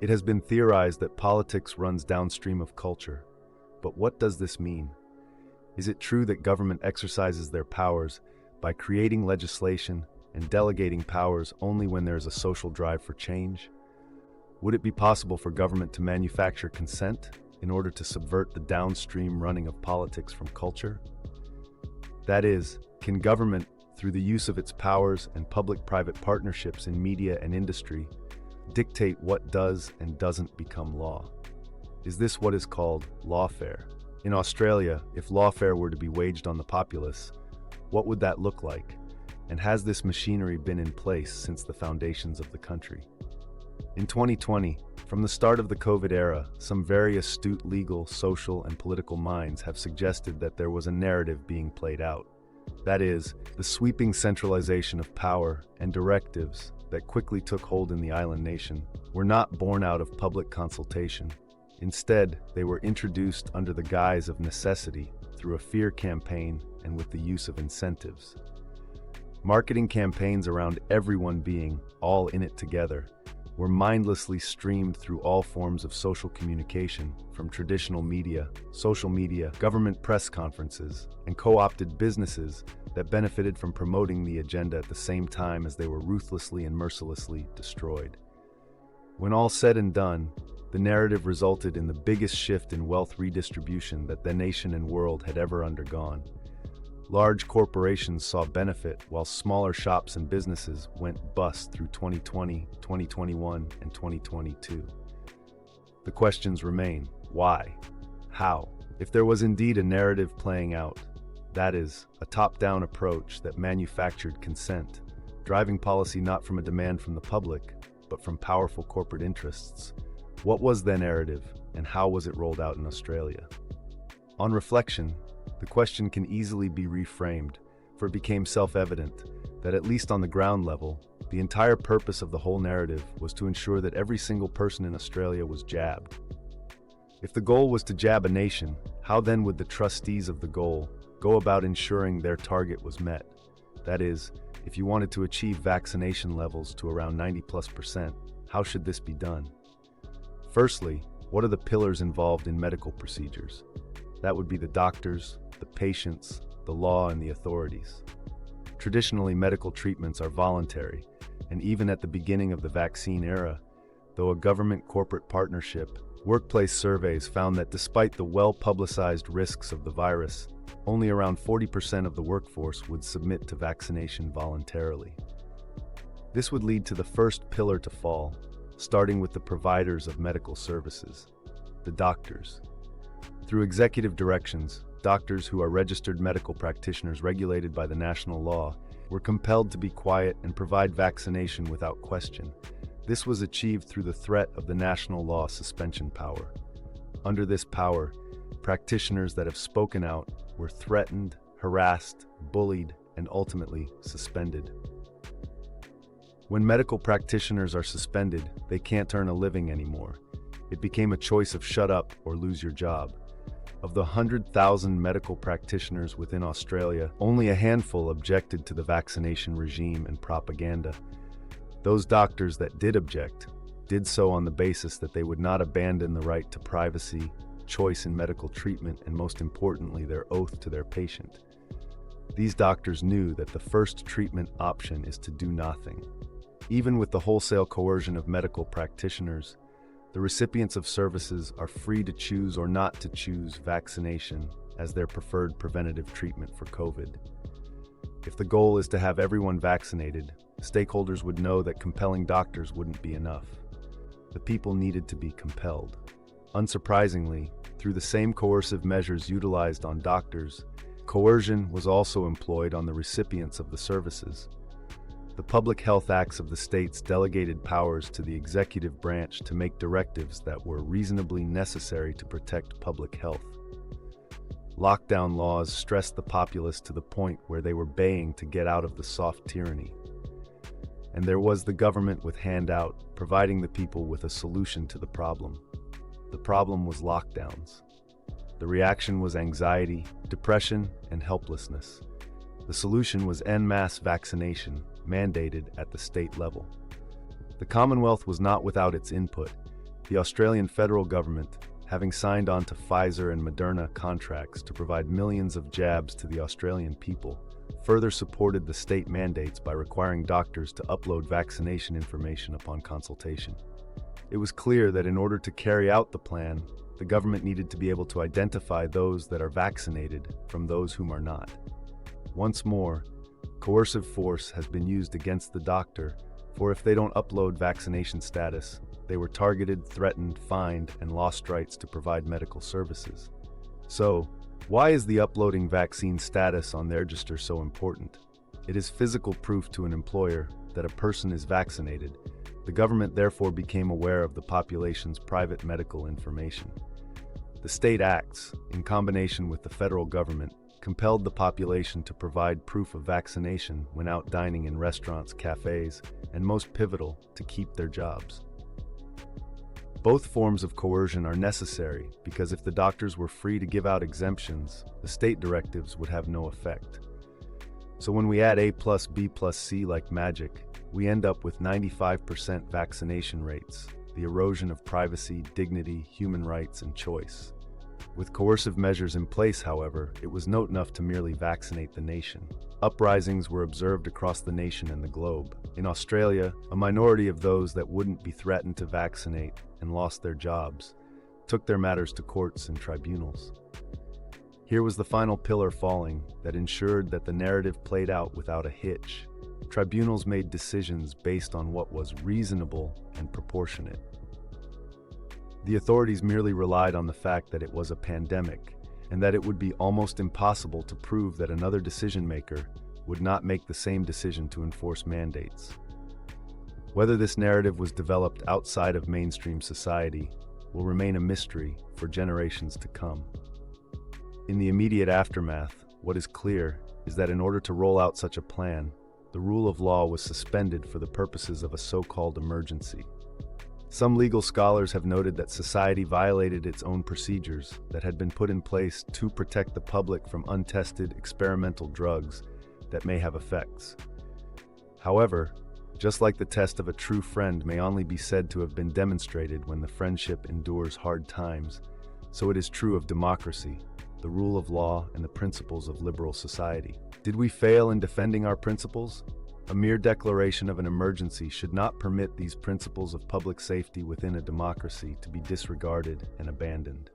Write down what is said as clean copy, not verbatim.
It has been theorized that politics runs downstream of culture. But what does this mean? Is it true that government exercises their powers by creating legislation and delegating powers only when there is a social drive for change? Would it be possible for government to manufacture consent in order to subvert the downstream running of politics from culture? That is, can government, through the use of its powers and public-private partnerships in media and industry, dictate what does and doesn't become law? Is this what is called lawfare? In Australia, if lawfare were to be waged on the populace, what would that look like? And has this machinery been in place since the foundations of the country? In 2020, from the start of the COVID era, some very astute legal, social, and political minds have suggested that there was a narrative being played out. That is, the sweeping centralization of power and directives that quickly took hold in the island nation were not born out of public consultation. Instead, they were introduced under the guise of necessity through a fear campaign and with the use of incentives. Marketing campaigns around everyone being all in it together were mindlessly streamed through all forms of social communication, from traditional media, social media, government press conferences, and co-opted businesses that benefited from promoting the agenda at the same time as they were ruthlessly and mercilessly destroyed. When all said and done, the narrative resulted in the biggest shift in wealth redistribution that the nation and world had ever undergone. Large corporations saw benefit while smaller shops and businesses went bust through 2020, 2021, and 2022. The questions remain: why? How? If there was indeed a narrative playing out, that is, a top-down approach that manufactured consent, driving policy not from a demand from the public, but from powerful corporate interests, what was the narrative and how was it rolled out in Australia? On reflection, the question can easily be reframed, for it became self-evident that, at least on the ground level, the entire purpose of the whole narrative was to ensure that every single person in Australia was jabbed. If the goal was to jab a nation, how then would the trustees of the goal go about ensuring their target was met? That is, if you wanted to achieve vaccination levels to around 90+%, how should this be done? Firstly, what are the pillars involved in medical procedures? That would be the doctors, the patients, the law, and the authorities. Traditionally, medical treatments are voluntary, and even at the beginning of the vaccine era, though a government-corporate partnership, workplace surveys found that despite the well-publicized risks of the virus, only around 40% of the workforce would submit to vaccination voluntarily. This would lead to the first pillar to fall, starting with the providers of medical services, the doctors. Through executive directions, doctors who are registered medical practitioners regulated by the national law were compelled to be quiet and provide vaccination without question. This was achieved through the threat of the national law suspension power. Under this power, practitioners that have spoken out were threatened, harassed, bullied, and ultimately suspended. When medical practitioners are suspended, they can't earn a living anymore. It became a choice of shut up or lose your job. Of the 100,000 medical practitioners within Australia, only a handful objected to the vaccination regime and propaganda. Those doctors that did object did so on the basis that they would not abandon the right to privacy, choice in medical treatment, and most importantly, their oath to their patient. These doctors knew that the first treatment option is to do nothing. Even with the wholesale coercion of medical practitioners, the recipients of services are free to choose or not to choose vaccination as their preferred preventative treatment for COVID. If the goal is to have everyone vaccinated, stakeholders would know that compelling doctors wouldn't be enough. The people needed to be compelled. Unsurprisingly, through the same coercive measures utilized on doctors, coercion was also employed on the recipients of the services. The public health acts of the states delegated powers to the executive branch to make directives that were reasonably necessary to protect public health. Lockdown laws stressed the populace to the point where they were baying to get out of the soft tyranny. And there was the government with handout, providing the people with a solution to the problem. The problem was lockdowns. The reaction was anxiety, depression, and helplessness. The solution was en masse vaccination, mandated at the state level. The Commonwealth was not without its input, The Australian federal government, having signed on to Pfizer and Moderna contracts to provide millions of jabs to the Australian people, further supported the state mandates by requiring doctors to upload vaccination information upon consultation. It was clear that in order to carry out the plan, the government needed to be able to identify those that are vaccinated from those whom are not. Once more, coercive force has been used against the doctor, for if they don't upload vaccination status, they were targeted, threatened, fined, and lost rights to provide medical services. So, why is the uploading vaccine status on the register so important? It is physical proof to an employer that a person is vaccinated. The government therefore became aware of the population's private medical information. The state acts, in combination with the federal government, compelled the population to provide proof of vaccination when out dining in restaurants, cafes, and most pivotal, to keep their jobs. Both forms of coercion are necessary because if the doctors were free to give out exemptions, the state directives would have no effect. So when we add A plus B plus C like magic, we end up with 95% vaccination rates, the erosion of privacy, dignity, human rights, and choice. With coercive measures in place, however, it was not enough to merely vaccinate the nation. Uprisings were observed across the nation and the globe. In Australia, a minority of those that wouldn't be threatened to vaccinate and lost their jobs took their matters to courts and tribunals. Here was the final pillar falling that ensured that the narrative played out without a hitch. Tribunals made decisions based on what was reasonable and proportionate. The authorities merely relied on the fact that it was a pandemic and that it would be almost impossible to prove that another decision maker would not make the same decision to enforce mandates. Whether this narrative was developed outside of mainstream society will remain a mystery for generations to come. In the immediate aftermath, what is clear is that in order to roll out such a plan, the rule of law was suspended for the purposes of a so-called emergency. Some legal scholars have noted that society violated its own procedures that had been put in place to protect the public from untested experimental drugs that may have effects. However, just like the test of a true friend may only be said to have been demonstrated when the friendship endures hard times, so it is true of democracy, the rule of law, and the principles of liberal society. Did we fail in defending our principles? A mere declaration of an emergency should not permit these principles of public safety within a democracy to be disregarded and abandoned.